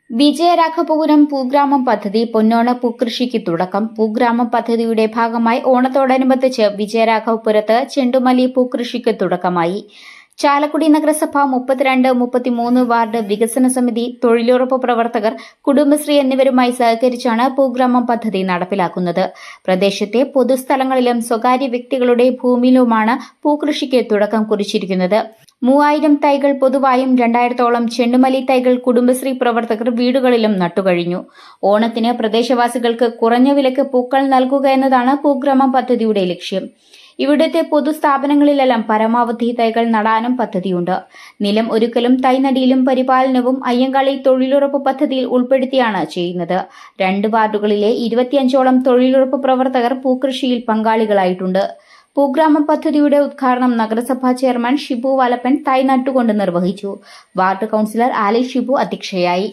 വിജയരാഘവപുരം പൂഗ്രാമം പദ്ധതി പൊന്നോണ പൂക്കൃഷിക്ക് തുടക്കം. പൂഗ്രാമം പദ്ധതിയുടെ ഭാഗമായി ഓണത്തോടനുബന്ധിച്ച് വിജയരാഘവപുരത്ത് ചെണ്ടുമല്ലി പൂക്കൃഷിക്ക് തുടക്കമായി. ചാലക്കുടി നഗരസഭ 32, 33 വാർഡ് വികസന സമിതി, തൊഴിലുറപ്പ് പ്രവർത്തകർ, കുടുംബശ്രീ എന്നിവരുമായി സഹകരിച്ചാണ് പൂഗ്രാമം പദ്ധതി നടപ്പിലാക്കുന്നത്. പ്രദേശത്തെ പൊതുസ്ഥലങ്ങളിലും സ്വകാര്യ വ്യക്തികളുടെ ഭൂമിയിലുമാണ് പൂക്കൃഷിക്ക് തുടക്കം കുറിച്ചിരിക്കുന്നത്. 3000 തൈകൾ പൊതുവായും 2000-ഓളം ചെണ്ടുമല്ലി തൈകൾ കുടുംബശ്രീ പ്രവർത്തകർ വീടുകളിലും നട്ടുകഴിഞ്ഞു. ഓണത്തിന് പ്രദേശവാസികൾക്ക് കുറഞ്ഞ വിലക്ക് പൂക്കൾ നൽകുക എന്നതാണ് പൂഗ്രാമം പദ്ധതിയുടെ ലക്ഷ്യം. ഇവിടുത്തെ പൊതുസ്ഥാപനങ്ങളിലെല്ലാം പരമാവധി തൈകൾ നടാനും പദ്ധതിയുണ്ട്. നിലം ഒരുക്കലും തൈനടിയിലും പരിപാലനവും അയ്യങ്കാളി തൊഴിലുറപ്പ് പദ്ധതിയിൽ ഉൾപ്പെടുത്തിയാണ് ചെയ്യുന്നത്. 2 വാർഡുകളിലെ 25ഓളം തൊഴിലുറപ്പ് പ്രവർത്തകർ പൂക്കൃഷിയിൽ പങ്കാളികളായിട്ടുണ്ട്. പൂഗ്രാമം പദ്ധതിയുടെ ഉദ്ഘാടനം നഗരസഭാ ചെയർമാൻ ഷിബു വാലപ്പൻ തൈ നട്ടുകൊണ്ട് നിർവഹിച്ചു. വാർഡ് കൌൺസിലർ ആലി ഷിബു അധ്യക്ഷയായി.